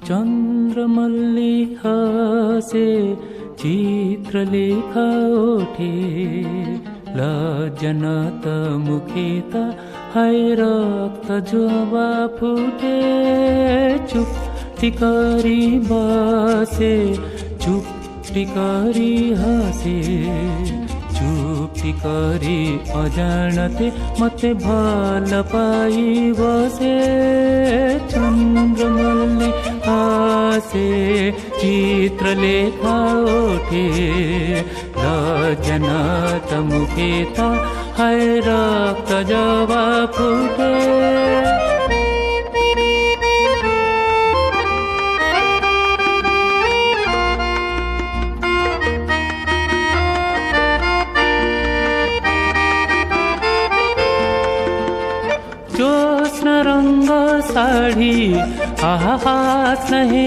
चन्द्रमल्ली हसे चित्र लेखा ओठे लज्जनत मुखे त हाय रक्त जोबा फुटे चुप्टी करी बसे चुप्टी करी हसे चुप्टी करी अजाणते मते भल पाई बसे चन्द्रमल्ली हसे चित्र लेखा ओठे लज्जनत मुखे त हाय रक्त जोबा फुटे। जोस्न रंग साड़ी आहा हास नहीं